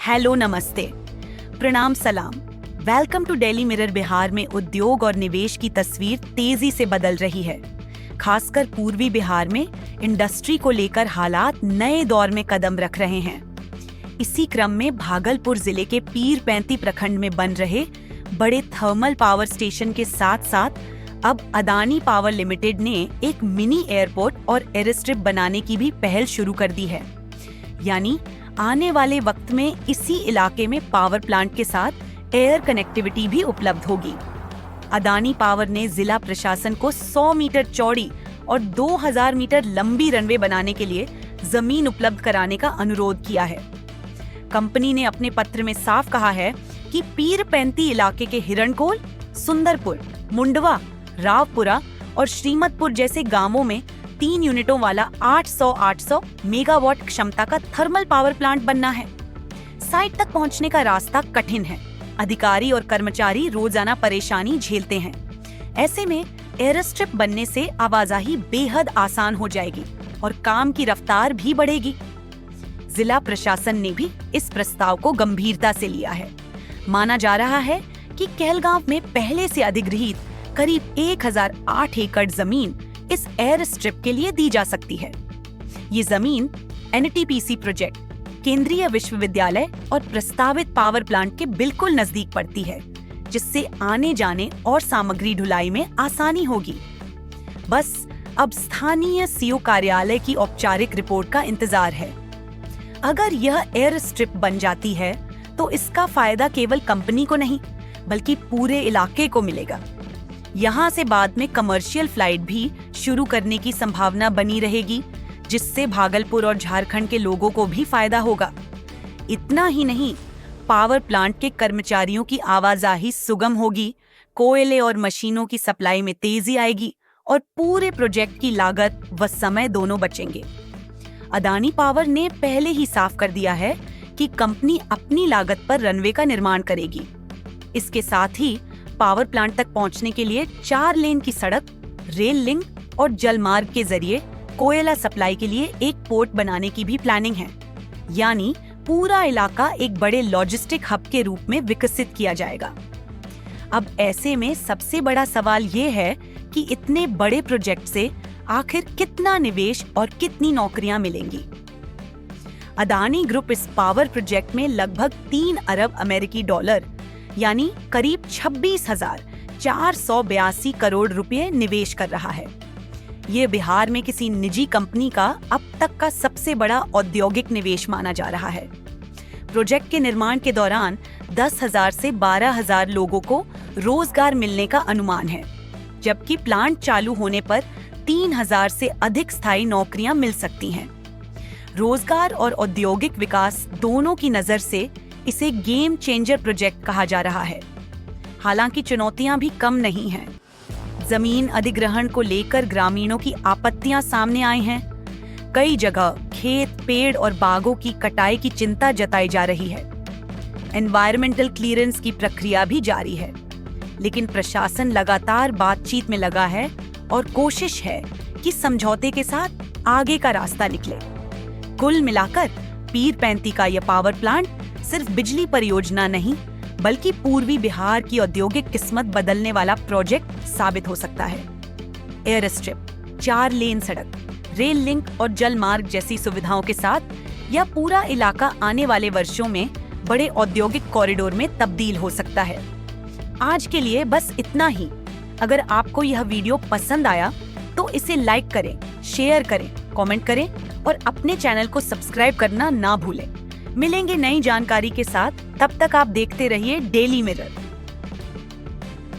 Hello, नमस्ते, प्रणाम, सलाम। Welcome to Daily Mirror. Bihar में उद्योग और निवेश की तस्वीर तेजी से बदल रही है। खासकर पूर्वी बिहार में इंडस्ट्री को लेकर हालात नए दौर में कदम रख रहे हैं। इसी क्रम में भागलपुर जिले के पीरपैंती प्रखंड में बन रहे बड़े थर्मल पावर स्टेशन के साथ साथ अब अदानी पावर लिमिटेड ने एक मिनी एयरपोर्ट और एयरस्ट्रिप बनाने की भी पहल शुरू कर दी है। यानी आने वाले वक्त में इसी इलाके में पावर प्लांट के साथ एयर कनेक्टिविटी भी उपलब्ध होगी। अदानी पावर ने जिला प्रशासन को 100 मीटर चौड़ी और 2000 मीटर लंबी रनवे बनाने के लिए जमीन उपलब्ध कराने का अनुरोध किया है। कंपनी ने अपने पत्र में साफ कहा है कि पीरपैंती इलाके के हिरणकोल, सुंदरपुर, मुंडवा, रावपुरा और श्रीमतपुर जैसे गांवों में 3 यूनिटों वाला 800 मेगावाट क्षमता का थर्मल पावर प्लांट बनना है। साइट तक पहुंचने का रास्ता कठिन है। अधिकारी और कर्मचारी रोजाना परेशानी झेलते हैं। ऐसे में एयरस्ट्रिप बनने से आवाजाही बेहद आसान हो जाएगी और काम की रफ्तार भी बढ़ेगी। जिला प्रशासन ने भी इस प्रस्ताव को गंभीरता से लिया है। माना जा रहा है कि कहलगांव में पहले से अधिग्रहित करीब 1008 एकड़ जमीन इस एयर स्ट्रिप के लिए दी जा सकती है। ये जमीन एनटीपीसी प्रोजेक्ट, केंद्रीय विश्वविद्यालय और प्रस्तावित पावर प्लांट के बिल्कुल नजदीक पड़ती है, जिससे आने जाने और सामग्री ढुलाई में आसानी होगी। बस अब स्थानीय सीओ कार्यालय की औपचारिक रिपोर्ट का इंतजार है। अगर यह एयर स्ट्रिप बन जाती है तो इसका फायदा केवल कंपनी को नहीं बल्कि पूरे इलाके को मिलेगा। यहाँ से बाद में कमर्शियल फ्लाइट भी शुरू करने की संभावना बनी रहेगी, जिससे भागलपुर और झारखंड के लोगों को भी फायदा होगा। इतना ही नहीं, पावर प्लांट के कर्मचारियों की आवाजाही सुगम होगी, कोयले और मशीनों की सप्लाई में तेजी आएगी और पूरे प्रोजेक्ट की लागत व समय दोनों बचेंगे। अदानी पावर ने पहले ही साफ कर दिया है कि कंपनी अपनी लागत पर रनवे का निर्माण करेगी। इसके साथ ही पावर प्लांट तक पहुंचने के लिए 4 लेन की सड़क, रेल लिंक और जलमार्ग के जरिए कोयला सप्लाई के लिए एक पोर्ट बनाने की भी प्लानिंग है। यानी पूरा इलाका एक बड़े लॉजिस्टिक हब के रूप में विकसित किया जाएगा। अब ऐसे में सबसे बड़ा सवाल ये है कि इतने बड़े प्रोजेक्ट से आखिर कितना निवेश और कितनी नौकरियां मिलेंगी। अदानी ग्रुप इस पावर प्रोजेक्ट में लगभग 3 अरब अमेरिकी डॉलर यानी करीब 26,482 करोड़ रुपए निवेश कर रहा है। ये बिहार में किसी निजी कंपनी का अब तक का सबसे बड़ा औद्योगिक निवेश माना जा रहा है। प्रोजेक्ट के निर्माण के दौरान 10,000 से 12,000 लोगों को रोजगार मिलने का अनुमान है, जबकि प्लांट चालू होने पर 3,000 से अधिक स्थायी नौकरियां मिल सकती हैं। रोजगार और औद्योगिक विकास दोनों की नजर से इसे गेम चेंजर प्रोजेक्ट कहा जा रहा है। हालांकि चुनौतियां भी कम नहीं हैं। जमीन अधिग्रहण को लेकर ग्रामीणों की आपत्तियां सामने आई हैं। कई जगह खेत, पेड़ और बागों की कटाई की चिंता जताई जा रही है। एनवायरमेंटल क्लीयरेंस की प्रक्रिया भी जारी है, लेकिन प्रशासन लगातार बातचीत में लगा है और कोशिश है कि समझौते के साथ आगे का रास्ता निकले। कुल मिलाकर पीरपैंती का यह पावर प्लांट सिर्फ बिजली परियोजना नहीं बल्कि पूर्वी बिहार की औद्योगिक किस्मत बदलने वाला प्रोजेक्ट साबित हो सकता है। एयर स्ट्रिप, 4 लेन सड़क, रेल लिंक और जल मार्ग जैसी सुविधाओं के साथ यह पूरा इलाका आने वाले वर्षों में बड़े औद्योगिक कॉरिडोर में तब्दील हो सकता है। आज के लिए बस इतना ही। अगर आपको यह वीडियो पसंद आया तो इसे लाइक करें, शेयर करें, कमेंट करें और अपने चैनल को सब्सक्राइब करना ना भूलें। मिलेंगे नई जानकारी के साथ, तब तक आप देखते रहिए डेली मिरर।